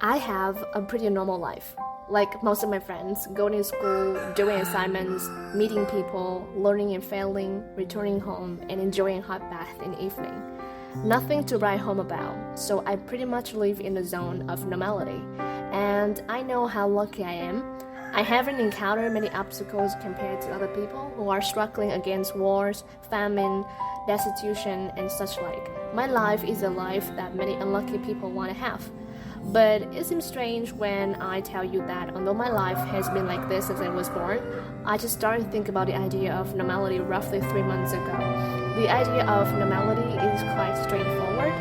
I have a pretty normal life. Like most of my friends, going to school, doing assignments, meeting people, learning and failing, returning home, and enjoying a hot bath in the evening. Nothing to write home about, so I pretty much live in the zone of normality. And I know how lucky I am. I haven't encountered many obstacles compared to other people who are struggling against wars, famine, destitution, and such like. My life is a life that many unlucky people want to have. But it seems strange when I tell you that although my life has been like this since I was born, I just started to think about the idea of normality roughly 3 months ago. The idea of normality is quite straightforward.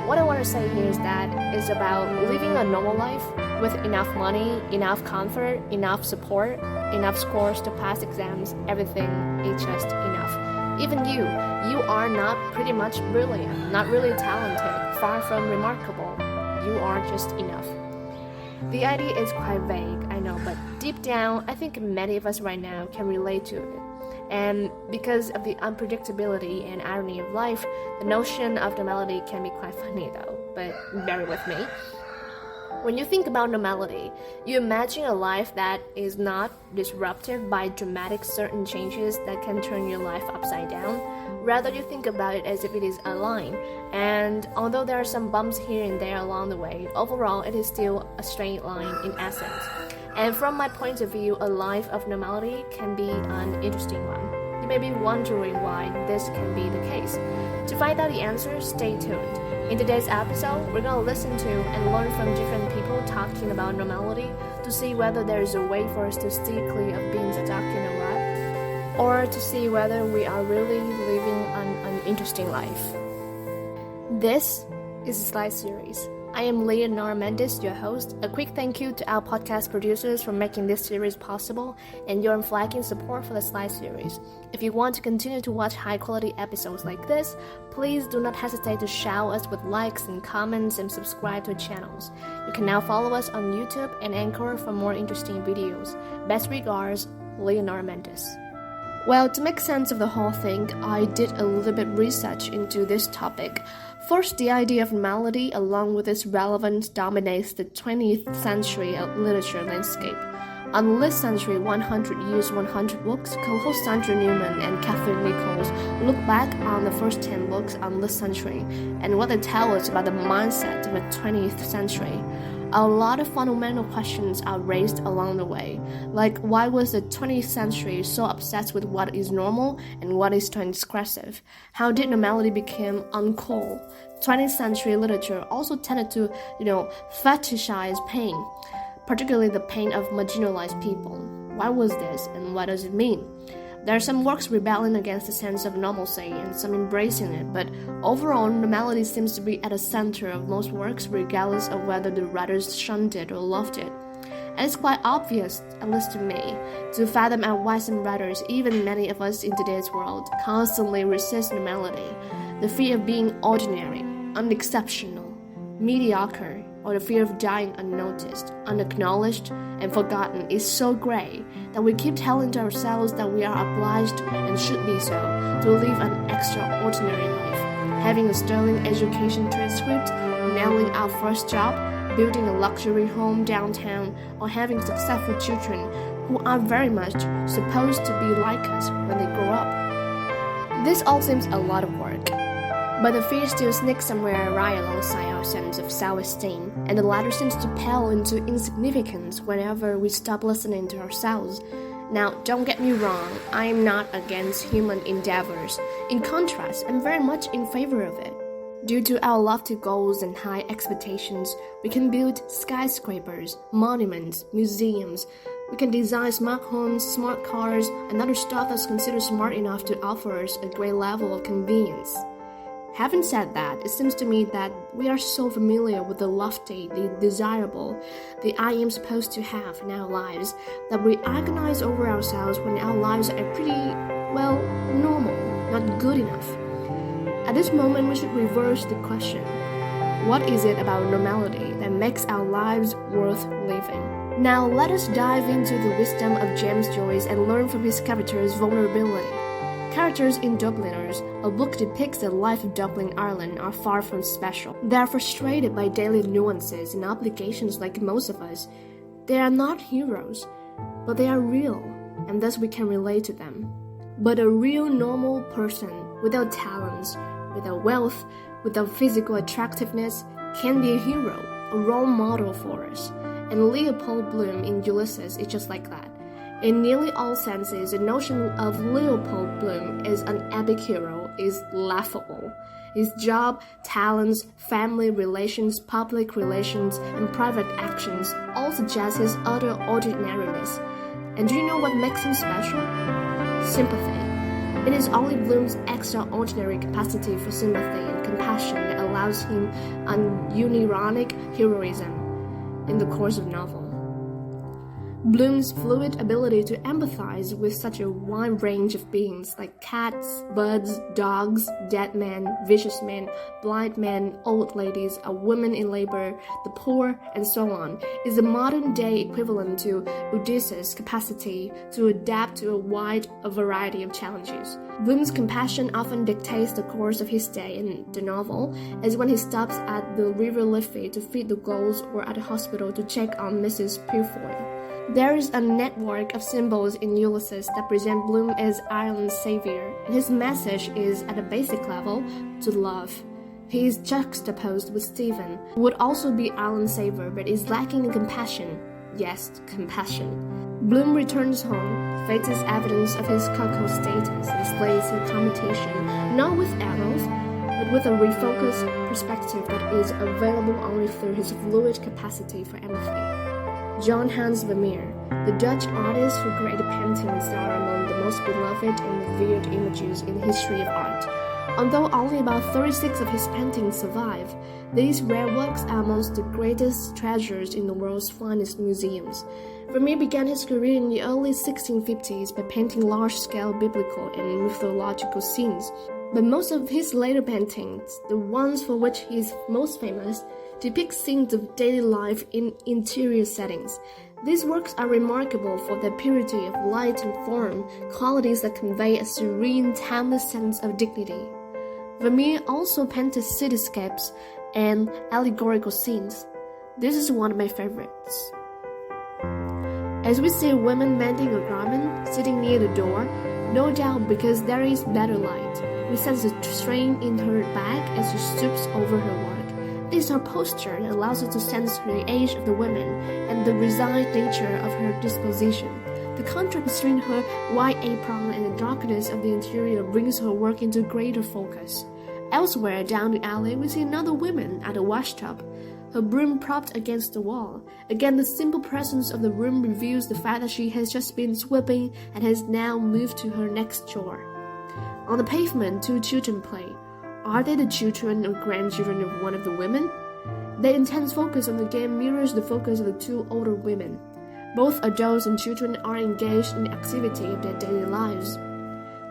What I want to say here is that it's about living a normal life with enough money, enough comfort, enough support, enough scores to pass exams, everything is just enough. Even you are not pretty much brilliant, not really talented, far from remarkable. You are just enough. The idea is quite vague, I know, but deep down, I think many of us right now can relate to it. And because of the unpredictability and irony of life, the notion of normality can be quite funny though, but bear with me. When you think about normality, you imagine a life that is not disrupted by dramatic certain changes that can turn your life upside down. Rather, you think about it as if it is a line. And although there are some bumps here and there along the way, overall it is still a straight line in essence. And from my point of view, a life of normality can be an interesting one. You may be wondering why this can be the case. To find out the answer, stay tuned. In today's episode, we're going to listen to and learn from different people talking about normality to see whether there is a way for us to steer clear of being stuck in a rut, or to see whether we are really living an interesting life. This is a Slide Series. I am Leonor Mendes, your host. A quick thank you to our podcast producers for making this series possible and your unflagging support for the Slide Series. If you want to continue to watch high-quality episodes like this, please do not hesitate to shower us with likes and comments and subscribe to our channels. You can now follow us on YouTube and Anchor for more interesting videos. Best regards, Leonor Mendes. Well, to make sense of the whole thing, I did a little bit research into this topic. First, the idea of normality, along with its relevance, dominates the 20th century literature landscape. On this century 100 Years, 100 Books, co-hosts Sandra Newman and Catherine Nichols look back on the first 10 books on this century and what they tell us about the mindset of the 20th century. A lot of fundamental questions are raised along the way, like why was the 20th century so obsessed with what is normal and what is transgressive? How did normality become uncool? 20th century literature also tended to, fetishize pain, particularly the pain of marginalized people. Why was this and what does it mean? There are some works rebelling against the sense of normalcy and some embracing it, but overall, normality seems to be at the center of most works regardless of whether the writers shunned it or loved it. And it's quite obvious, at least to me, to fathom out why some writers, even many of us in today's world, constantly resist normality. The fear of being ordinary, unexceptional, mediocre, or the fear of dying unnoticed, unacknowledged, and forgotten is so great that we keep telling to ourselves that we are obliged and should be so to live an extraordinary life. Having a sterling education transcript, nailing our first job, building a luxury home downtown, or having successful children who are very much supposed to be like us when they grow up. This all seems a lot of work. But the fear still sneaks somewhere right alongside our sense of self-esteem, and the latter seems to pale into insignificance whenever we stop listening to ourselves. Now, don't get me wrong, I am not against human endeavors. In contrast, I'm very much in favor of it. Due to our lofty goals and high expectations, we can build skyscrapers, monuments, museums. We can design smart homes, smart cars, and other stuff that's considered smart enough to offer us a great level of convenience. Having said that, it seems to me that we are so familiar with the lofty, the desirable, the I am supposed to have in our lives, that we agonize over ourselves when our lives are pretty, normal, not good enough. At this moment, we should reverse the question. What is it about normality that makes our lives worth living? Now, let us dive into the wisdom of James Joyce and learn from his character's vulnerability. Characters in Dubliners a book depicts the life of Dublin, Ireland, are far from special. They are frustrated by daily nuances and obligations like most of us. They are not heroes, but they are real, and thus we can relate to them. But a real normal person, without talents, without wealth, without physical attractiveness, can be a hero, a role model for us. And Leopold Bloom in Ulysses is just like that. In nearly all senses, the notion of Leopold Bloom as an epic hero is laughable. His job, talents, family relations, public relations, and private actions all suggest his utter ordinariness. And do you know what makes him special? Sympathy. It is only Bloom's extraordinary capacity for sympathy and compassion that allows him an unironic heroism in the course of the novel. Bloom's fluid ability to empathize with such a wide range of beings like cats, birds, dogs, dead men, vicious men, blind men, old ladies, a woman in labor, the poor, and so on, is the modern-day equivalent to Odysseus' capacity to adapt to a wide variety of challenges. Bloom's compassion often dictates the course of his day in the novel, as when he stops at the River Liffey to feed the gulls or at the hospital to check on Mrs. Purefoy. There is a network of symbols in Ulysses that present Bloom as Ireland's savior, and his message is, at a basic level, to love. He is juxtaposed with Stephen, who would also be Ireland's savior but is lacking in compassion. Yes, compassion. Bloom returns home, faces evidence of his cuckold status, and slays his competition, not with arrows, but with a refocused perspective that is available only through his fluid capacity for empathy. John Hans Vermeer, the Dutch artist who created paintings that are among the most beloved and revered images in the history of art. Although only about 36 of his paintings survive, these rare works are amongst the greatest treasures in the world's finest museums. Vermeer began his career in the early 1650s by painting large-scale biblical and mythological scenes. But most of his later paintings, the ones for which he is most famous, depict scenes of daily life in interior settings. These works are remarkable for their purity of light and form, qualities that convey a serene, timeless sense of dignity. Vermeer also painted cityscapes and allegorical scenes. This is one of my favorites. As we see a woman mending a garment, sitting near the door, no doubt because there is better light, we sense the strain in her back as she stoops over her work. It is her posture that allows us to sense the age of the woman and the resigned nature of her disposition. The contrast between her white apron and the darkness of the interior brings her work into greater focus. Elsewhere down the alley, we see another woman at a washtub, her broom propped against the wall. Again, the simple presence of the room reveals the fact that she has just been sweeping and has now moved to her next chore. On the pavement, two children play. Are they the children or grandchildren of one of the women? The intense focus on the game mirrors the focus of the two older women. Both adults and children are engaged in the activity of their daily lives.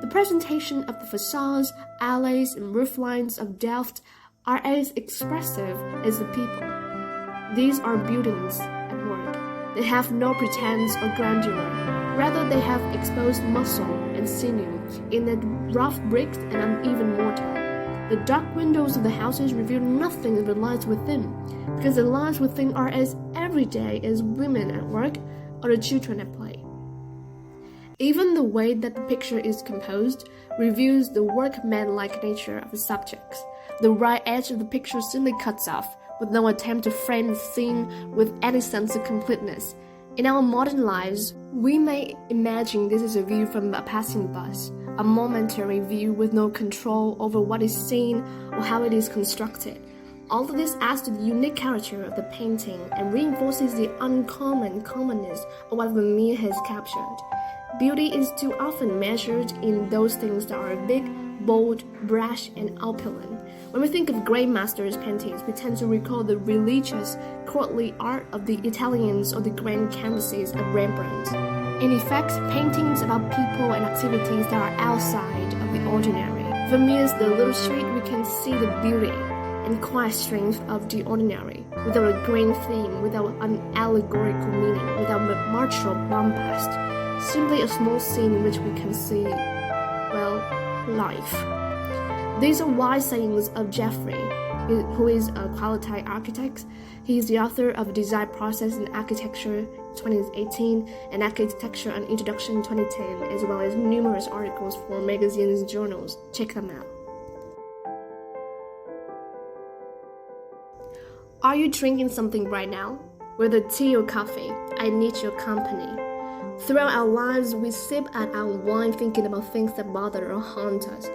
The presentation of the facades, alleys, and rooflines of Delft are as expressive as the people. These are buildings at work. They have no pretense or grandeur. Rather, they have exposed muscle and sinew in the rough bricks and uneven mortar. The dark windows of the houses reveal nothing of the lives within, because the lives within are as everyday as women at work or the children at play. Even the way that the picture is composed reveals the workman-like nature of the subjects. The right edge of the picture simply cuts off, with no attempt to frame the scene with any sense of completeness. In our modern lives, we may imagine this is a view from a passing bus, a momentary view with no control over what is seen or how it is constructed. All of this adds to the unique character of the painting and reinforces the uncommon commonness of what Vermeer has captured. Beauty is too often measured in those things that are big, bold, brash, and opulent. When we think of great masters' paintings, we tend to recall the religious, courtly art of the Italians or the grand canvases of Rembrandt. In effect, paintings about people and activities that are outside of the ordinary. Vermeer's The Little Street, we can see the beauty and quiet strength of the ordinary, without a grand theme, without an allegorical meaning, without martial bombast. Simply a small scene in which we can see, life. These are wise sayings of Jeffrey, who is a qualified architect. He is the author of Design Process in Architecture 2018 and Architecture and Introduction 2010, as well as numerous articles for magazines and journals. Check them out. Are you drinking something right now? Whether tea or coffee, I need your company. Throughout our lives, we sip at our wine thinking about things that bother or haunt us,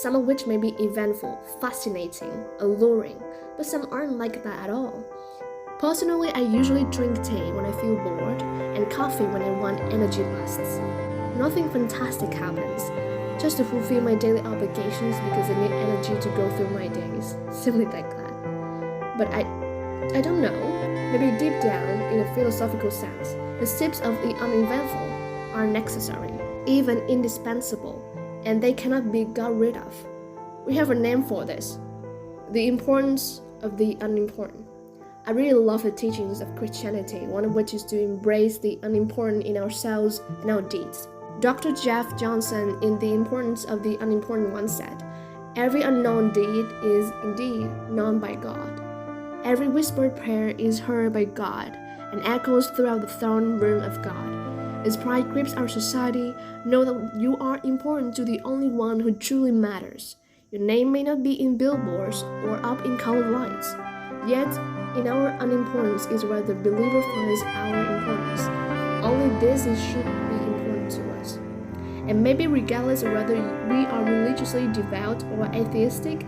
some of which may be eventful, fascinating, alluring, but some aren't like that at all. Personally, I usually drink tea when I feel bored and coffee when I want energy busts. Nothing fantastic happens, just to fulfill my daily obligations because I need energy to go through my days, simply like that. But I don't know, maybe deep down, in a philosophical sense, the sips of the uneventful are necessary, even indispensable, and they cannot be got rid of. We have a name for this: the importance of the unimportant. I really love the teachings of Christianity, one of which is to embrace the unimportant in ourselves and our deeds. Dr. Jeff Johnson, in The Importance of the Unimportant, once said, "Every unknown deed is indeed known by God. Every whispered prayer is heard by God and echoes throughout the throne room of God. As pride grips our society, know that you are important to the only one who truly matters. Your name may not be in billboards or up in colored lights, yet in our unimportance is where the believer finds our importance. Only this should be important to us. And maybe regardless of whether we are religiously devout or atheistic,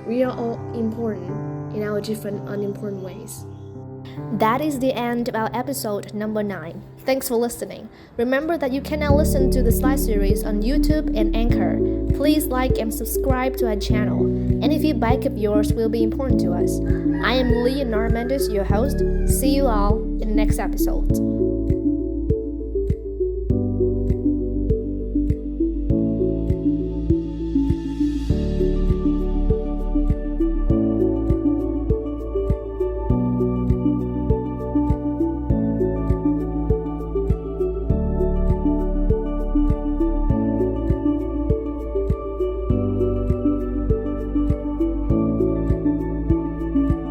we are all important in our different unimportant ways." That is the end of our episode number 9. Thanks for listening. Remember that you can now listen to the slide series on YouTube and Anchor. Please like and subscribe to our channel. Any feedback of yours will be important to us. I am Leonard Mendes, your host. See you all in the next episode.